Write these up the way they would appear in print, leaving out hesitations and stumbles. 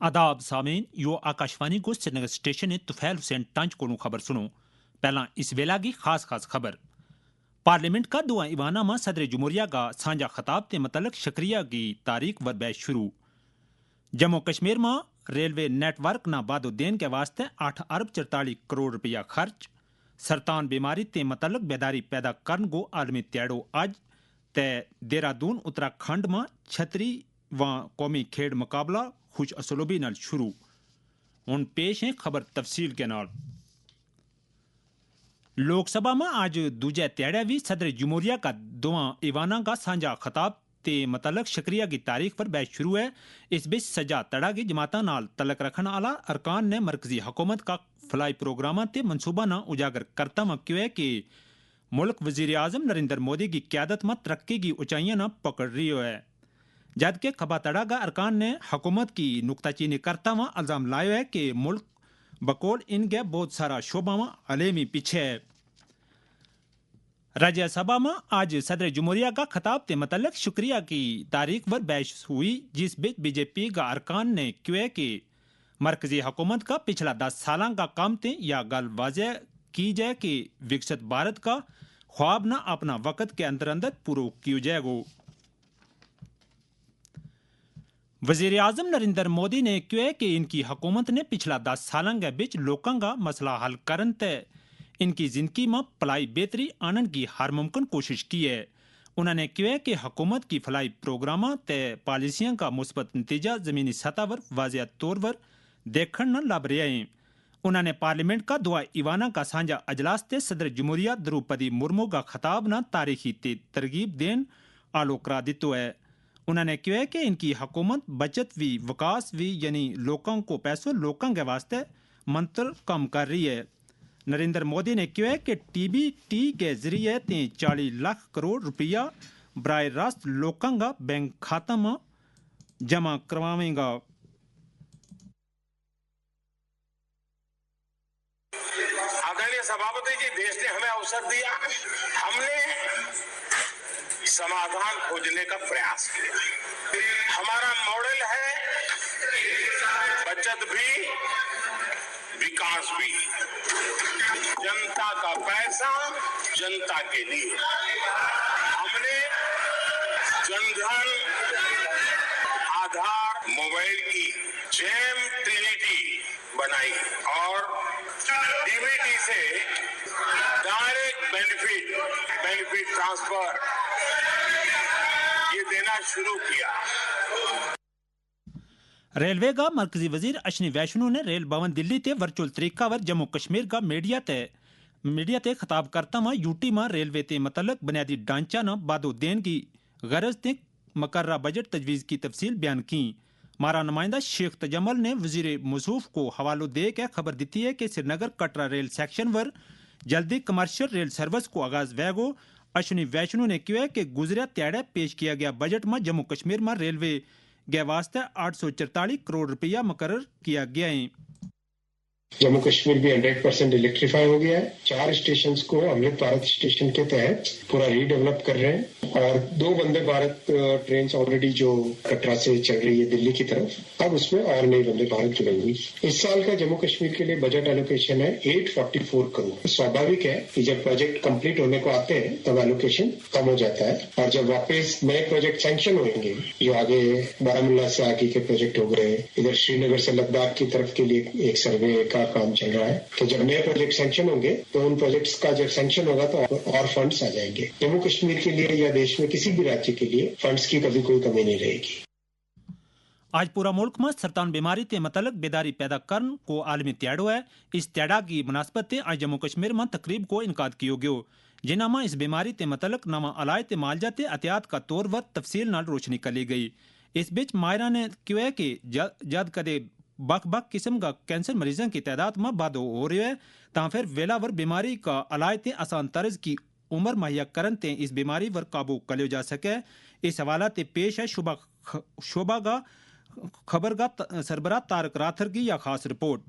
आदाब सामीन यो आकाशवाणी को श्रीनगर स्टेशन है तुफैल हुसैन टंच को खबर सुनो। पहला इस वेला की खास खबर। पार्लियामेंट का दुआ इवाना में सदर जमहूरिया का साझा खिताब के मतलब शक्रिया की तारीख व बैच शुरू। जम्मू कश्मीर में रेलवे नेटवर्क ना बादोदेन के वास्ते 8 अरब 44 करोड़ रुपया खर्च। सरतान बीमारी ते मतलब बेदारी पैदा करन को आलमी त्याड़ो आज ते देहरादून उत्तराखंड में छतरी व कौमी खेड मुकाबला खुश असलोबी नाल शुरू। हुण पेश है खबर तफसील के नाल। लोकसभा में आज दूजे त्याड़े भी सदर जमहूरिया का दुआ इवाना का साझा खिताब ते मतलब शक्रिया की तारीख पर बहस शुरू है। इस बीच सजा तड़ा की जमाता नाल तलक रखने वाला अरकान ने मरकजी हुकूमत का फलाई प्रोग्राम ते मनसूबा न उजागर करता मक्यो है कि मुल्क वजीर आजम नरेंद्र मोदी की क्यादत में तरक्की की ऊंचाइयां न पकड़ रही है। जबकि खबा तड़ा का अरकान ने हुकूमत की नुक्ताचीनी करता हुआ इल्जाम लाया है कि मुल्क बकौल इनके बहुत सारा शोबा में अलेमी पीछे है। राज्यसभा में आज सदर जमहूरिया का खिताब के मतलब शुक्रिया की तारीख पर बहस हुई, जिस बीच बीजेपी का अरकान ने क्यों कि मरकजी हुकूमत का पिछला 10 साल का काम थे या गल वाजह की जाए कि विकसित भारत का ख्वाब न अपना वक्त के अंदर अंदर पूरा किया जाएगा। वजीर आजम नरेंद्र मोदी ने क्यों कि इनकी हुकूमत ने पिछला 10 साल के बीच लोगों का मसला हल करन ते इनकी जिंदगी में फलाई बेहतरी आनन की हर मुमकिन कोशिश की है। उन्होंने क्यों कि हुकूमत की फलाई प्रोग्राम ते पॉलिसियों का मुस्बत नतीजा जमीनी सतह पर वाज़ेह तौर पर देखने न लभ रहे हैं। उन्होंने पार्लियामेंट का दुआ इवाना का साझा अजलास ते सदर जमहूरिया द्रौपदी मुर्मू का खिताब न तारीखी तरगीब देन आलो करा दितो है। उन्होंने कहा कि इनकी हुकूमत बचत भी विकास भी यानी लोगों को पैसों लोगों के वास्ते मंत्र कम कर रही है। नरेंद्र मोदी ने कहा कि TBT के जरिए 40 लाख करोड़ रुपया बराह रास्त लोगों का बैंक खाता में जमा करवाएगा। आदरणीय सभापति जी, देश ने हमें अवसर दिया, हमने समाधान खोजने का प्रयास किया। हमारा मॉडल है बचत भी विकास भी, जनता का पैसा जनता के लिए। हमने जनधन, आधार, मोबाइल की जेम ट्रिनिटी बनाई और DBT से डायरेक्ट बेनिफिट ट्रांसफर ये देना शुरू किया। रेलवे का मरकजी वजीर अश्विनी वैष्णो ने रेल भवन दिल्ली ते वर्चुअल तरीका पर जम्मू कश्मीर का मीडिया ते खिताब करता हुआ यूटी में रेलवे ते मतलब बुनियादी ढांचा न बादो देन की गरज ते मकर्रा बजट तजवीज़ की तफसील बयान की। मारा नुमाइंदा शेख तजम्मल ने वजीर मौसूफ को हवालो दे के खबर दी है कि श्रीनगर कटरा रेल सेक्शन पर जल्दी कमर्शियल रेल सर्विस को आगाज वेगो। अश्विनी वैष्णो ने कहा कि गुजरिया त्याड़े पेश किया गया बजट में जम्मू कश्मीर में रेलवे के वास्ते 844 करोड़ रुपया मुकर्रर किया गया है। जम्मू कश्मीर भी 100% इलेक्ट्रीफाई हो गया है। 4 स्टेशन को अमृत भारत स्टेशन के तहत पूरा रीडेवलप कर रहे हैं और 2 वंदे भारत ट्रेन ऑलरेडी जो कटरा से चल रही है दिल्ली की तरफ, अब उसमें और नई वंदे भारत जुड़ेंगी। इस साल का जम्मू कश्मीर के लिए बजट एलोकेशन है 844 करोड़। स्वाभाविक है कि जब प्रोजेक्ट कंप्लीट होने को आते हैं तब एलोकेशन कम हो जाता है और जब वापस नए प्रोजेक्ट सैंक्शन होंगे, जो आगे बारामूला से आगे के प्रोजेक्ट हो गए, इधर श्रीनगर से लद्दाख की तरफ के लिए एक सर्वे का काम चल रहा है, तो जब नए प्रोजेक्ट सैंक्शन होंगे तो उन प्रोजेक्ट्स का जब सैंक्शन होगा तो और फंड्स आ जाएंगे। जम्मू कश्मीर के लिए या देश में किसी भी राज्य के लिए फंड्स की कभी कोई कमी नहीं रहेगी। आज पूरा मुल्क में सरतान बीमारी ते मतलब बेदारी पैदा करन को आलमी त्याड़ो है। इस त्याड़ा की मुनासबत आज जम्मू कश्मीर में तकरीब को इनकाद किया गयो, जिन्हां में इस बीमारी ते मतलब नमा अलाय ते मालजा ते एहतियात का तौर पर तफसील नाल रोशनी करी गई। इस बीच माहिरा ने कहा कि जद कदे बख किस्म का कैंसर मरीजों की तादाद में वाधो हो रही है तां फिर वेलावर बीमारी का इलाज ते आसान तर्ज की उम्र मुहैया करन ते इस बीमारी पर काबू कलियो जा सके। इस हवाला ते पेश है शोभा का खबर का सरबराह तारक राथर की या खास रिपोर्ट।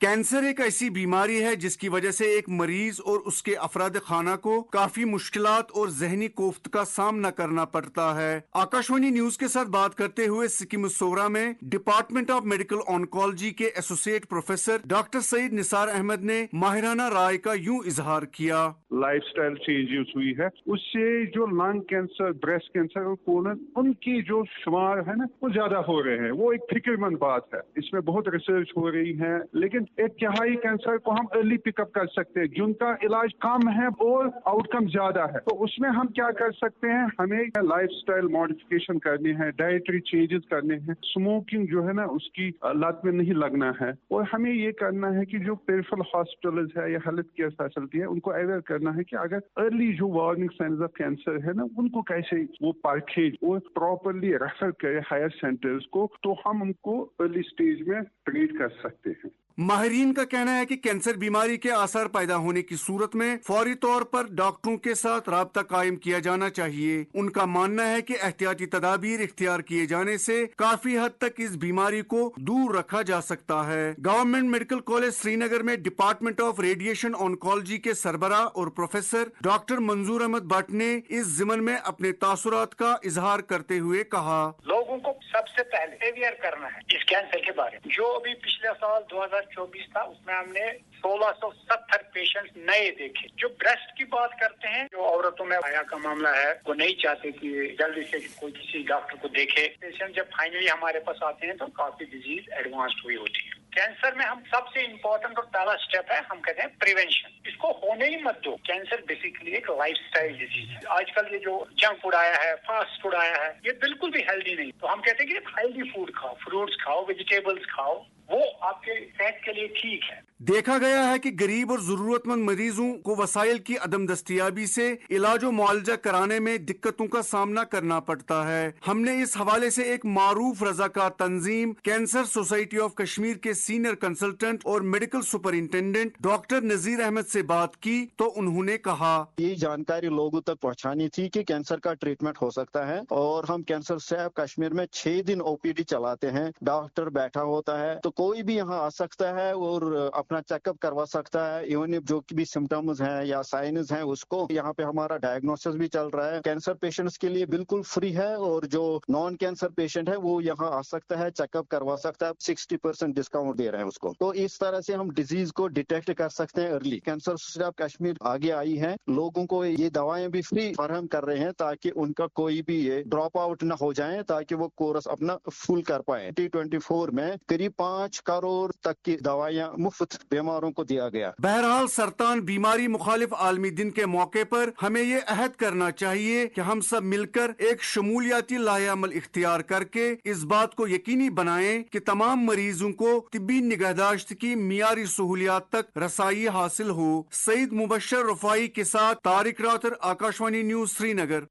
कैंसर एक ऐसी बीमारी है जिसकी वजह से एक मरीज और उसके अफराद खाना को काफी मुश्किलात और जहनी कोफ्त का सामना करना पड़ता है। आकाशवाणी न्यूज के साथ बात करते हुए सिक्किम सोरा में डिपार्टमेंट ऑफ मेडिकल ऑन्कोलॉजी के associate professor doctor Syed Nisar Ahmad ने माहिराना राय का यूं इजहार किया। लाइफस्टाइल चेंजेस हुई है, उससे जो लंग कैंसर, ब्रेस्ट कैंसर और कोलन, उनकी जो शुमार है ना वो ज्यादा हो रहे हैं। वो एक फिक्रमंद बात है, इसमें बहुत रिसर्च हो रही है, लेकिन एक तिहाई कैंसर को हम अर्ली पिकअप कर सकते हैं जिनका इलाज कम है और आउटकम ज्यादा है। तो उसमें हम क्या कर सकते हैं, हमें लाइफस्टाइल मॉडिफिकेशन करनी है, डाइटरी चेंजेस करने हैं, स्मोकिंग जो है ना उसकी लत में नहीं लगना है, और हमें ये करना है कि जो पेरिफेरल हॉस्पिटल्स है या हेल्थ केयर फैसिलिटी है उनको अवेयर करना है कि अगर अर्ली जो वार्निंग साइंस ऑफ कैंसर है ना उनको कैसे वो परखे और प्रॉपरली रेफर करे हायर सेंटर्स को, तो हम उनको अर्ली स्टेज में ट्रीट कर सकते हैं। माहिरीन का कहना है कि कैंसर बीमारी के आसार पैदा होने की सूरत में फौरी तौर पर डॉक्टरों के साथ राब्ता कायम किया जाना चाहिए। उनका मानना है कि एहतियाती तदाबीर इख्तियार किए जाने से काफी हद तक इस बीमारी को दूर रखा जा सकता है। गवर्नमेंट मेडिकल कॉलेज श्रीनगर में डिपार्टमेंट ऑफ रेडिएशन ऑन्कोलॉजी के सरबराह और प्रोफेसर डॉक्टर मंजूर अहमद भट्ट ने इस ज़िमन में अपने तासुरात का इजहार करते हुए कहा, लोगों को सबसे पहले अवेयर करना है इस कैंसर के बारे में। जो अभी पिछले साल 2024 था उसमें हमने 1670 पेशेंट्स नए देखे। जो ब्रेस्ट की बात करते हैं, जो औरतों में आया का मामला है, वो नहीं चाहते कि जल्दी से कोई किसी डॉक्टर को देखे। पेशेंट जब फाइनली हमारे पास आते हैं तो काफी डिजीज एडवांस्ड हुई होती है। कैंसर में हम सबसे इम्पोर्टेंट और पहला स्टेप है, हम कहते हैं प्रिवेंशन। इसको होने ही मत दो। कैंसर बेसिकली एक लाइफस्टाइल डिजीज है। आजकल ये जो जंक फूड आया है, फास्ट फूड आया है, ये बिल्कुल भी हेल्दी नहीं। तो हम कहते हैं कि हेल्दी फूड खाओ, फ्रूट्स खाओ, वेजिटेबल्स खाओ, वो आपके सेहत के लिए ठीक है। देखा गया है कि गरीब और जरूरतमंद मरीजों को वसाइल की अदम दस्तियाबी से इलाज और मुआवजा कराने में दिक्कतों का सामना करना पड़ता है। हमने इस हवाले से एक मारूफ रजाकार तंजीम कैंसर सोसाइटी ऑफ कश्मीर के सीनियर कंसल्टेंट और medical superintendent doctor Nazir Ahmad से बात की तो उन्होंने कहा, ये जानकारी लोगों तक पहुंचानी थी कि कैंसर का ट्रीटमेंट हो सकता है, और हम कैंसर से कश्मीर में 6 दिन ओपीडी चलाते हैं। डॉक्टर बैठा होता है तो कोई भी यहाँ आ सकता है और अपना चेकअप करवा सकता है। इवन जो भी सिम्टम्स हैं या साइंस हैं उसको यहाँ पे हमारा डायग्नोसिस भी चल रहा है। कैंसर पेशेंट्स के लिए बिल्कुल फ्री है, और जो नॉन कैंसर पेशेंट है वो यहाँ आ सकता है, चेकअप करवा सकता है। 60% डिस्काउंट दे रहे हैं उसको। तो इस तरह से हम डिजीज को डिटेक्ट कर सकते हैं early. Cancer society of Kashmir आगे आई है, लोगों को ये दवाएं भी फ्री फराहम कर रहे हैं ताकि उनका कोई भी ये ड्रॉप आउट न हो जाए, ताकि वो कोर्स अपना फुल कर पाए। 2024 में करीब 5 करोड़ तक की दवाइयाँ मुफ्त बीमारों को दिया गया। बहरहाल सरतान बीमारी मुखालिफ आलमी दिन के मौके पर हमें ये अहद करना चाहिए कि हम सब मिलकर एक शमूलियाती लाहेअमल इख्तियार करके इस बात को यकीनी बनाएं कि तमाम मरीजों को तिब्बी निगहदाश्त की मियारी सहूलियात तक रसाई हासिल हो। सईद मुबशर रफाई के साथ तारिक रातर, आकाशवाणी न्यूज श्रीनगर।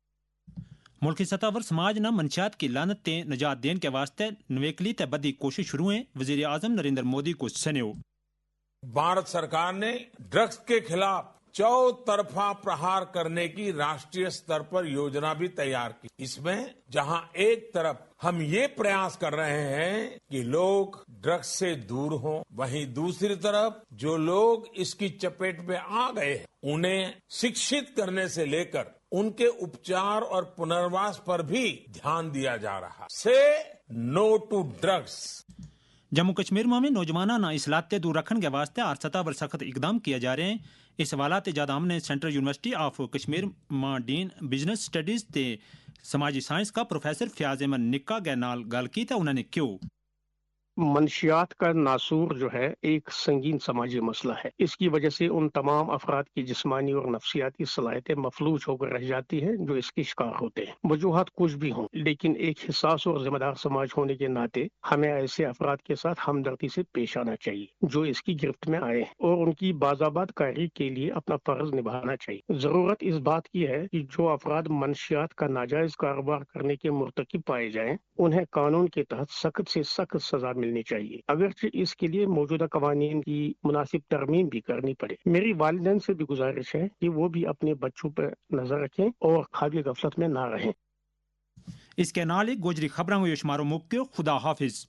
मुल्की सतह पर समाज न मनशियात की लानत ते निजात देने के वास्ते नवेकली ते बदी कोशिश शुरू है। वजीर आजम नरेंद्र मोदी को सन्यो। भारत सरकार ने ड्रग्स के खिलाफ चौतरफा प्रहार करने की राष्ट्रीय स्तर पर योजना भी तैयार की। इसमें जहां एक तरफ हम ये प्रयास कर रहे हैं कि लोग ड्रग्स से दूर हों, वहीं दूसरी तरफ जो लोग इसकी चपेट में आ गए हैं उन्हें शिक्षित करने से लेकर उनके उपचार और पुनर्वास पर भी ध्यान दिया जा रहा है। Say no to drugs. Jammu Kashmir में नौजवाना ना इसलाते दूर रखने के वास्ते हर सतह पर सख्त इकदाम किया जा रहे हैं। इस हवालात ज्यादा हमने सेंट्रल यूनिवर्सिटी ऑफ कश्मीर में डीन बिजनेस स्टडीज ते समाजी साइंस का प्रोफेसर फयाज अहमद निक्का के नाल गल की था। उन्होंने क्यों मंशियात का नासूर जो है एक संगीन समाजी मसला है। इसकी वजह से उन तमाम अफराद की जिस्मानी और नफ्सियाती सलाहियतें मफलूज होकर रह जाती हैं जो इसके शिकार होते हैं। वजूहात कुछ भी हों, लेकिन एक हिसास और जिम्मेदार समाज होने के नाते हमें ऐसे अफराद के साथ हमदर्दी से पेश आना चाहिए जो इसकी गिरफ्त में आए हैं, और उनकी बाज़ाबात कारी के लिए अपना फर्ज निभाना चाहिए। जरूरत इस बात की है कि जो अफराद मंशियात का नाजायज कारोबार करने के मुर्तकिब पाए जाएं, उन्हें कानून के तहत सख्त से सख्त सजा मिलनी चाहिए, अगरचे इसके लिए मौजूदा कवानीन की मुनासिब तरमीम भी करनी पड़े। मेरी वालिदैन से भी गुजारिश है कि वो भी अपने बच्चों पर नजर रखें और खाली गफलत में ना रहें। इसके नाल गोजरी खबरों में शुमारो मुक्यो। खुदा हाफिज।